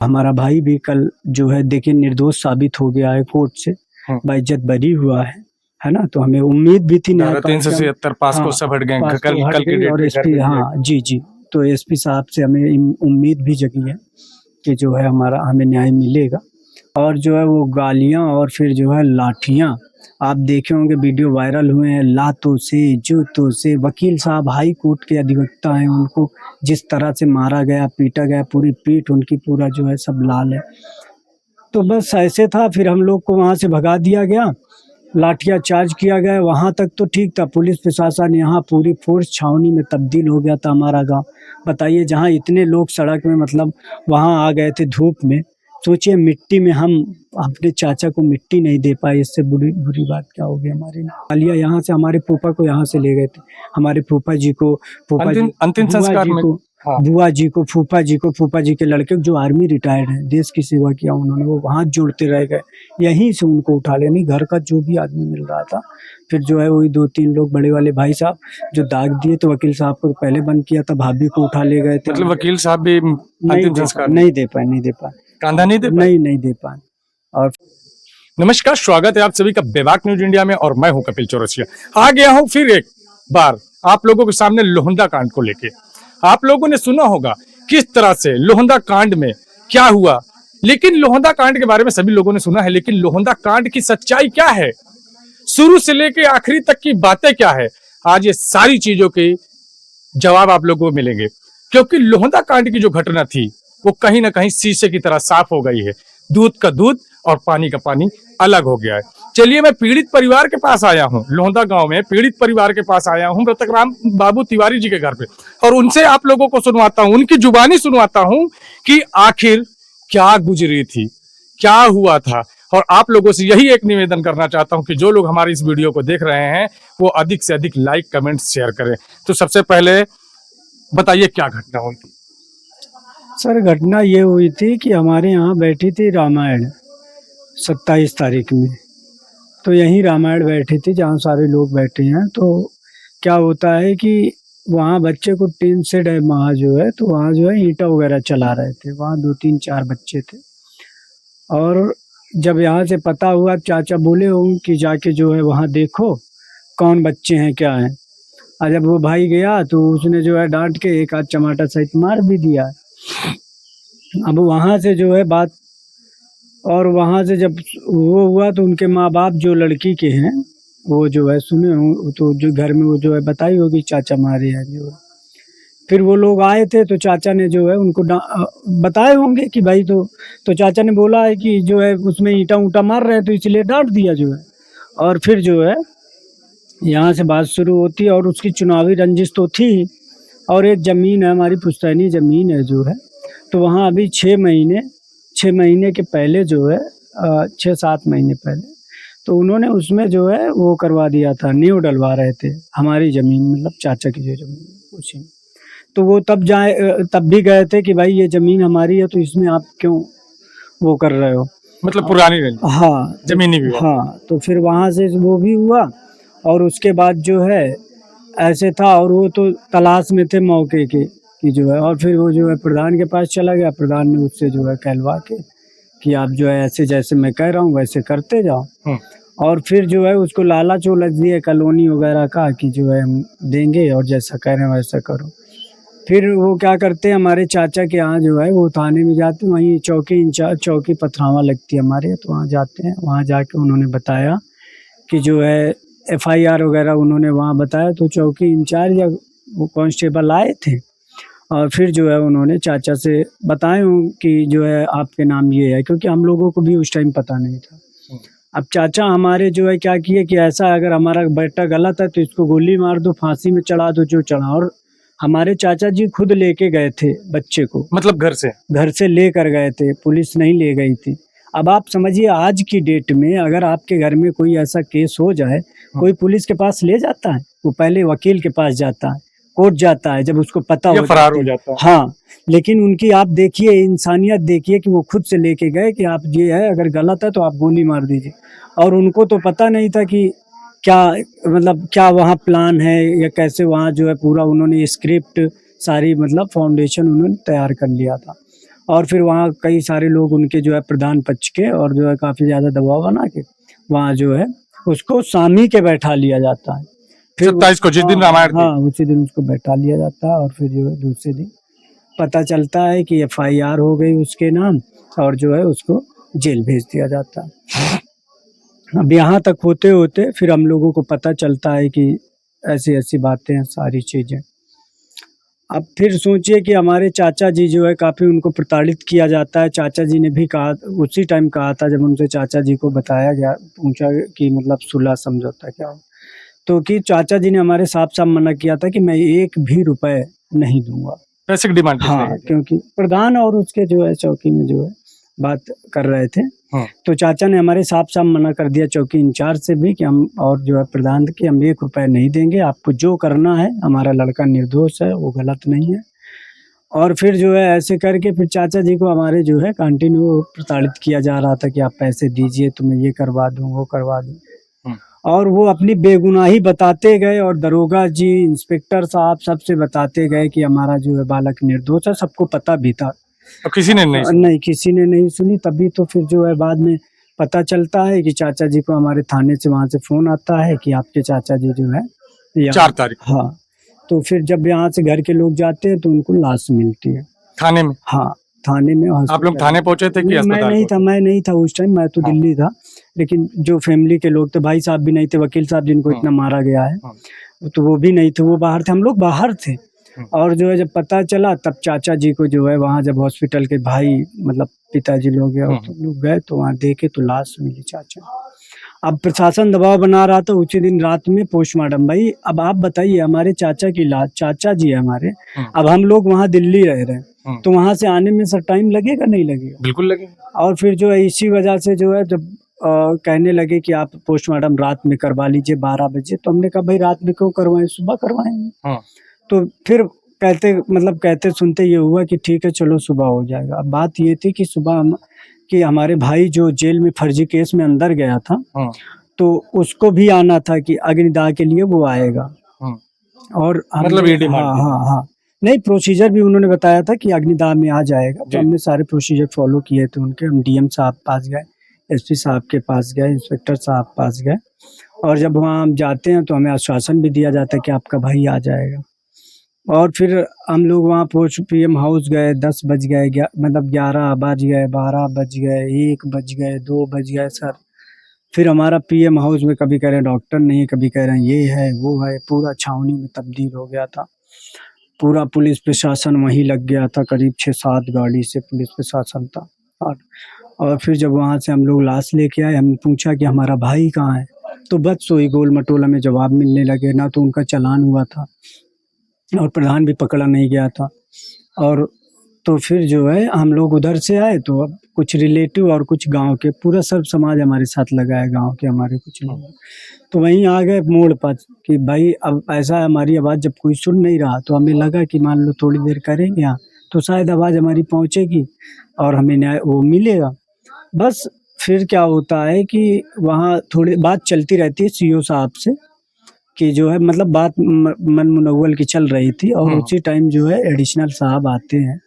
हमारा भाई भी कल जो है देखिए निर्दोष साबित हो गया है कोर्ट से, बाइज्जत बरी हुआ है ना। तो हमें उम्मीद भी थी धारा 377 पास को सब हट गए कल की डेट और में एसपी जी तो एसपी साहब से हमें उम्मीद भी जगी है कि जो है हमें न्याय मिलेगा। और जो है वो गालियां और फिर जो है लाठियां आप देखे होंगे, वीडियो वायरल हुए हैं, लातों से जूतों से। वकील साहब हाई कोर्ट के अधिवक्ता हैं, उनको जिस तरह से मारा गया पीटा गया, पूरी पीठ उनकी पूरा जो है सब लाल है। तो बस ऐसे था, फिर हम लोग को वहाँ से भगा दिया गया, लाठियाँ चार्ज किया गया। वहाँ तक तो ठीक था, पुलिस प्रशासन यहाँ पूरी फोर्स छावनी में तब्दील हो गया था हमारा गांव। बताइए, जहाँ इतने लोग सड़क में मतलब वहाँ आ गए थे धूप में। सोचिए मिट्टी में हम अपने चाचा को मिट्टी नहीं दे पाए, इससे बुरी बात क्या होगी हमारे लिए। अलिया यहाँ से हमारे फूफा को यहाँ से ले गए थे, हमारे फूफा जी को, अंतिम संस्कार में बुआ जी को, फूफा जी के लड़के जो आर्मी रिटायर्ड हैं, देश की सेवा किया उन्होंने, वो हाथ जोड़ते रह गए। यहीं से उनको उठा लेनी, घर का जो भी आदमी मिल रहा था। फिर जो है वही 2-3 लोग बड़े वाले भाई साहब जो दाग दिए, तो वकील साहब को पहले बंद किया था, भाभी को उठा ले गए थे। मतलब वकील साहब भी अंतिम संस्कार नहीं दे पाए, कांधा नहीं दे पाए। और नमस्कार, स्वागत है आप सभी का बेबाक न्यूज इंडिया में, और मैं हूं कपिल चौरसिया। आ गया हूं फिर एक बार आप लोगों के सामने लोहंदा कांड को लेके। आप लोगों ने सुना होगा किस तरह से लोहंदा कांड में क्या हुआ, लेकिन लोहंदा कांड के बारे में सभी लोगों ने सुना है, लेकिन लोहंदा कांड की सच्चाई क्या है, शुरू से लेके आखिरी तक की बातें क्या है, आज ये सारी चीजों के जवाब आप लोगों को मिलेंगे। क्योंकि लोहंदा कांड की जो घटना थी वो कहीं ना कहीं शीशे की तरह साफ हो गई है। दूध का दूध और पानी का पानी अलग हो गया है। चलिए, मैं पीड़ित परिवार के पास आया हूँ, लोहंदा गांव में पीड़ित परिवार के पास आया हूँ, मृतक राम बाबू तिवारी जी के घर पे, और उनसे आप लोगों को सुनवाता हूँ, उनकी जुबानी सुनवाता हूँ कि आखिर क्या गुजरी थी, क्या हुआ था। और आप लोगों से यही एक निवेदन करना चाहता हूं कि जो लोग हमारी इस वीडियो को देख रहे हैं वो अधिक से अधिक लाइक, कमेंट, शेयर करें। तो सबसे पहले बताइए क्या घटना हुई थी। सर, घटना ये हुई थी कि हमारे यहाँ बैठी थी रामायण 27 तारीख में। तो यहीं रामायण बैठी थी जहाँ सारे लोग बैठे हैं। तो क्या होता है कि वहाँ बच्चे को टीन सेट है वहाँ जो है, तो वहाँ जो है ईंटा वगैरह चला रहे थे। वहाँ 2-3-4 बच्चे थे। और जब यहाँ से पता हुआ, चाचा बोले होंगे कि जाके जो है वहाँ देखो कौन बच्चे हैं क्या हैं। और जब वो भाई गया तो उसने जो है डांट के एक आध चमाटा सहित मार भी दिया। अब वहाँ से जो है बात, और वहाँ से जब वो हुआ तो उनके माँ बाप जो लड़की के हैं वो जो है सुने हो, तो जो घर में वो जो है बताई होगी चाचा मारे हैं जो है। फिर वो लोग आए थे तो चाचा ने जो है उनको बताए होंगे कि भाई, तो चाचा ने बोला है कि जो है उसमें ईंटा ऊँटा मार रहे हैं तो इसलिए डांट दिया जो है। और फिर जो है यहाँ से बात शुरू होती है, और उसकी चुनावी रंजिश तो थी। और एक ज़मीन है हमारी, पुश्तैनी ज़मीन है जो है, तो वहाँ अभी 6 महीने के पहले जो है 6-7 महीने पहले तो उन्होंने उसमें जो है वो करवा दिया था, नींव डलवा रहे थे हमारी ज़मीन, मतलब चाचा की जो ज़मीन उसी में। तो वो तब भी गए थे कि भाई ये ज़मीन हमारी है, तो इसमें आप क्यों वो कर रहे हो, मतलब पुरानी जमीनी भी। हाँ, तो फिर वहाँ से वो भी हुआ। और उसके बाद जो है ऐसे था, और वो तो तलाश में थे मौके के कि जो है, और फिर वो जो है प्रधान के पास चला गया। प्रधान ने उससे जो है कहलवा के कि आप जो है ऐसे जैसे मैं कह रहा हूँ वैसे करते जाओ। और फिर जो है उसको लालच वोलच दिए कॉलोनी वगैरह का कि जो है हम देंगे और जैसा कह रहे हैं वैसा करो। फिर वो क्या करते हैं, हमारे चाचा के यहाँ जो है वो थाने में जाते हैं, वहीं चौकी इंचार्ज, चौकी पथरावा लगती है हमारे, तो वहाँ जाते हैं। वहाँ जाके उन्होंने बताया कि जो है FIR वगैरह उन्होंने वहाँ बताया, तो चौकी इंचार्ज या वो कांस्टेबल आए थे। और फिर जो है उन्होंने चाचा से बताए कि जो है आपके नाम ये है, क्योंकि हम लोगों को भी उस टाइम पता नहीं था। अब चाचा हमारे जो है क्या किए कि ऐसा अगर हमारा बेटा गलत है तो इसको गोली मार दो, फांसी में चढ़ा दो, जो चढ़ा। और हमारे चाचा जी खुद लेके गए थे बच्चे को, मतलब घर से लेकर गए थे, पुलिस नहीं ले गई थी। अब आप समझिए आज की डेट में अगर आपके घर में कोई ऐसा केस हो जाए, कोई पुलिस के पास ले जाता है? वो पहले वकील के पास जाता है, कोर्ट जाता है, जब उसको पता हो फरार हो जाता है। हाँ, लेकिन उनकी आप देखिए इंसानियत, देखिए कि वो खुद से लेके गए कि आप ये है, अगर गलत है तो आप गोली मार दीजिए। और उनको तो पता नहीं था कि क्या, मतलब क्या वहाँ प्लान है या कैसे वहाँ जो है पूरा उन्होंने स्क्रिप्ट सारी, मतलब फाउंडेशन उन्होंने तैयार कर लिया था। और फिर वहाँ कई सारे लोग उनके जो है प्रधान पक्ष के और जो है काफ़ी ज़्यादा दबाव बना के वहाँ जो है उसको सामी के बैठा लिया जाता है। 27 को जिस दिन रामायण थी। हाँ, उसी दिन उसको बैठा लिया जाता है और फिर जो है दूसरे दिन पता चलता है कि FIR हो गई उसके नाम और जो है उसको जेल भेज दिया जाता है। अब यहाँ तक होते होते फिर हम लोगों को पता चलता है कि ऐसी ऐसी बातें हैं, सारी चीज़ें। अब फिर सोचिए कि हमारे चाचा जी जो है काफ़ी उनको प्रताड़ित किया जाता है। चाचा जी ने भी कहा, उसी टाइम कहा था जब उनसे चाचा जी को बताया गया, पूछा कि मतलब सुलह समझौता क्या हो, तो कि चाचा जी ने हमारे साफ साफ मना किया था कि मैं 1 भी रुपए नहीं दूंगा। पैसे की डिमांड किस हाँ, तरह की? क्योंकि प्रधान और उसके जो है चौकी में जो है बात कर रहे थे, हाँ। तो चाचा ने हमारे साफ साफ मना कर दिया चौकी इंचार्ज से भी कि हम और जो है प्रधान कि हम 1 रुपए नहीं देंगे, आपको जो करना है, हमारा लड़का निर्दोष है, वो गलत नहीं है। और फिर जो है ऐसे करके फिर चाचा जी को हमारे जो है कंटिन्यू प्रताड़ित किया जा रहा था कि आप पैसे दीजिए तो मैं ये करवा दूँ, वो करवा दूँ। और वो अपनी बेगुनाही बताते गए और दरोगा जी, इंस्पेक्टर साहब सबसे बताते गए कि हमारा जो है बालक निर्दोष है, सबको पता भी था। और किसी ने नहीं सुना। नहीं, किसी ने नहीं सुनी। तभी तो फिर जो है बाद में पता चलता है कि चाचा जी को हमारे थाने से वहाँ से फ़ोन आता है कि आपके चाचा जी जो है 4 तारीख हाँ, तो फिर जब यहाँ से घर के लोग जाते हैं तो उनको लाश मिलती है थाने में। हाँ, थाने में। आप लोग थाने पहुंचे थे कि मैं अस्पताल नहीं था, पहुंचे? मैं नहीं था उस टाइम, मैं तो हाँ। दिल्ली था। लेकिन जो फैमिली के लोग थे, भाई साहब भी नहीं थे, वकील साहब जिनको हाँ। इतना मारा गया है, हाँ। तो वो भी नहीं थे, वो बाहर थे, हम लोग बाहर थे। और जो है जब पता चला तब चाचा जी को जो है वहाँ जब हॉस्पिटल के भाई मतलब पिताजी लोग गए तो लोग गए तो वहाँ देखे तो लाश मिली चाचा। अब प्रशासन दबाव बना रहा था उसी दिन रात में पोस्टमार्टम। भाई अब आप बताइए, हमारे चाचा की लाश, चाचा जी है हमारे, अब हम लोग वहाँ दिल्ली रह रहे हैं तो वहाँ से आने में सर टाइम लगेगा नहीं लगेगा? बिल्कुल लगेगा। और फिर जो है इसी वजह से जो है जब कहने लगे कि आप पोस्टमार्टम रात में करवा लीजिए 12 बजे, तो हमने कहा भाई रात में क्यों करवाएं, सुबह करवाएंगे। तो फिर कहते सुनते ये हुआ कि ठीक है चलो सुबह हो जाएगा। अब बात ये थी कि सुबह हम कि हमारे भाई जो जेल में फर्जी केस में अंदर गया था, तो उसको भी आना था कि अग्निदाह के लिए वो आएगा। और मतलब ये डिमांड हाँ हाँ हाँ, नहीं प्रोसीजर भी उन्होंने बताया था कि अग्निदाह में आ जाएगा, तो हमने सारे प्रोसीजर फॉलो किए थे उनके। हम DM साहब पास गए, SP साहब के पास गए, इंस्पेक्टर साहब पास गए, और जब वहाँ हम जाते हैं तो हमें आश्वासन भी दिया जाता है कि आपका भाई आ जाएगा। और फिर हम लोग वहाँ पहुँच PM हाउस गए, 10 बज गए, मतलब 11 बज गए, 12 बज गए, 1 बज गए, 2 बज गए सर। फिर हमारा PM हाउस में कभी कह रहे हैं डॉक्टर नहीं है, कभी कह रहे हैं ये है वो है, पूरा छावनी में तब्दील हो गया था। पूरा पुलिस प्रशासन वहीं लग गया था, करीब 6-7 गाड़ी से पुलिस प्रशासन था। और फिर जब वहाँ से हम लोग लाश लेके आए, हमने पूछा कि हमारा भाई कहाँ है, तो बस वही गोल मटोला में जवाब मिलने लगे। ना तो उनका चालान हुआ था और प्रधान भी पकड़ा नहीं गया था। और तो फिर जो है हम लोग उधर से आए तो अब कुछ रिलेटिव और कुछ गांव के, पूरा सब समाज हमारे साथ लगा है, गांव के हमारे कुछ लोग, तो वहीं आ गए मोड़ पर कि भाई अब ऐसा है, हमारी आवाज़ जब कोई सुन नहीं रहा तो हमें लगा कि मान लो थोड़ी देर करेंगे यहाँ तो शायद आवाज़ हमारी पहुँचेगी और हमें न्याय वो मिलेगा। बस फिर क्या होता है कि वहाँ थोड़ी बात चलती रहती है CO साहब से कि जो है मतलब बात मन मुनव्वल की चल रही थी, और उसी टाइम जो है एडिशनल साहब आते हैं।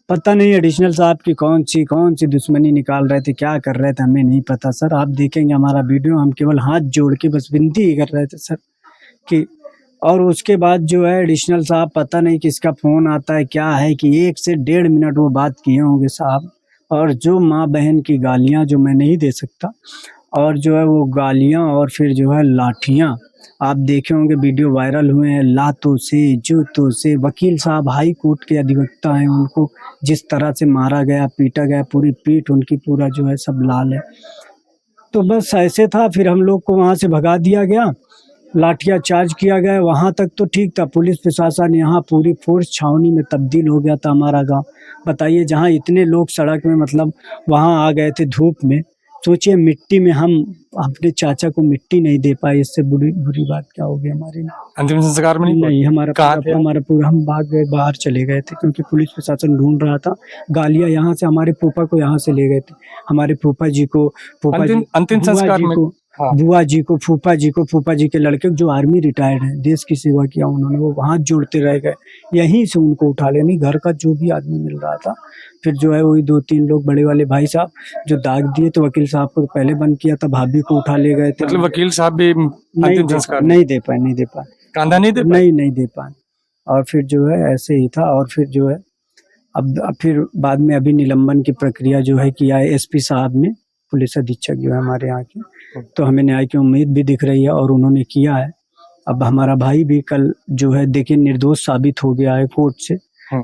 पता नहीं एडिशनल साहब की कौन सी दुश्मनी निकाल रहे थे, क्या कर रहे थे, हमें नहीं पता सर। आप देखेंगे हमारा वीडियो, हम केवल हाथ जोड़ के बस विनती ही कर रहे थे सर कि। और उसके बाद जो है एडिशनल साहब, पता नहीं किसका फ़ोन आता है क्या है कि 1 से 1.5 मिनट वो बात किए होंगे साहब, और जो माँ बहन की गालियाँ जो मैं नहीं दे सकता, और जो है वो गालियाँ और फिर जो है लाठियाँ, आप देखे होंगे वीडियो वायरल हुए हैं, लातों से, जूतों से। वकील साहब हाई कोर्ट के अधिवक्ता हैं, उनको जिस तरह से मारा गया, पीटा गया, पूरी पीठ उनकी पूरा जो है सब लाल है। तो बस ऐसे था। फिर हम लोग को वहाँ से भगा दिया गया, लाठियाँ चार्ज किया गया। वहाँ तक तो ठीक था, पुलिस प्रशासन यहाँ पूरी फोर्स छावनी में तब्दील हो गया था हमारा गांव। बताइए, जहाँ इतने लोग सड़क में मतलब वहाँ आ गए थे धूप में, सोचिए मिट्टी में हम अपने चाचा को मिट्टी नहीं दे पाए, इससे बुरी बात क्या होगी हमारे लिए। अंतिम संस्कार में नहीं, हमारा पूरा हम भाग गए, बाहर चले गए थे क्योंकि पुलिस प्रशासन ढूंढ रहा था। गालियाँ यहाँ से हमारे फूफा को यहाँ से ले गए थे, हमारे फूफा जी को, अंतिम संस्कार में हाँ। बुआ जी को, फूफा जी के लड़के जो आर्मी रिटायर्ड हैं, देश की सेवा किया उन्होंने, वो हाथ जोड़ते रह गए, यहीं से उनको उठा लेनी, घर का जो भी आदमी मिल रहा था। फिर जो है वही 2-3 लोग बड़े वाले भाई साहब जो दाग दिए, तो वकील साहब को पहले बंद किया था, भाभी को उठा ले गए थे। मतलब वकील साहब भी अंतिम संस्कार नहीं दे पाए कांधा नहीं दे पाए? नहीं दे पाए। और फिर जो है ऐसे ही था। और फिर जो है अब फिर बाद में अभी निलंबन की प्रक्रिया जो है किया है एसपी साहब ने, पुलिस अधीक्षक जो है हमारे यहाँ के, तो हमें न्याय की उम्मीद भी दिख रही है और उन्होंने किया है। अब हमारा भाई भी कल जो है देखिए निर्दोष साबित हो गया है, कोर्ट से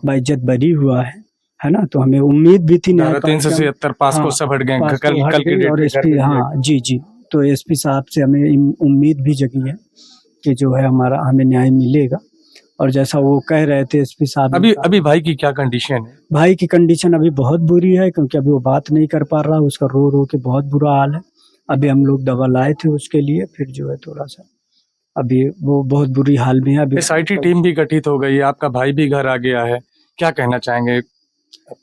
बाइज्जत बरी हुआ है ना। तो हमें उम्मीद भी थी न्याय 377 पास को सब हट गए पास कल को हट कल के गई। डेट और में एसपी, घर पे हाँ जी, तो एसपी साहब से हमें उम्मीद भी जगी है कि जो है हमें न्याय मिलेगा। और जैसा वो कह रहे थे एसपी साहब ने, अभी भाई की क्या कंडीशन है? भाई की कंडीशन अभी बहुत बुरी है, क्योंकि अभी वो बात नहीं कर पा रहा, उसका रो रो के बहुत बुरा हाल है। अभी हम लोग दवा लाए थे उसके लिए, फिर जो है थोड़ा सा अभी वो बहुत बुरी हाल में है। अभी एसआईटी टीम भी गठित हो गई है, आपका भाई भी घर आ गया है, क्या कहना चाहेंगे?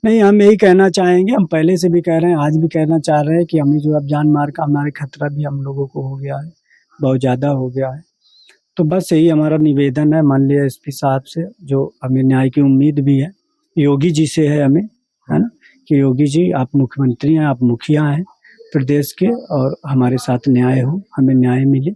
नहीं, हम यही कहना चाहेंगे, हम पहले से भी कह रहे हैं, आज भी कहना चाह रहे हैं कि हमें जो अब जान मार का हमारे खतरा भी हम लोगों को हो गया है, बहुत ज़्यादा हो गया है। तो बस यही हमारा निवेदन है माननीय एसपी साहब से, जो हमें न्याय की उम्मीद भी है, योगी जी से है हमें, है ना, कि योगी जी आप मुख्यमंत्री हैं, आप मुखिया हैं प्रदेश के, और हमारे साथ न्याय हो, हमें न्याय मिले।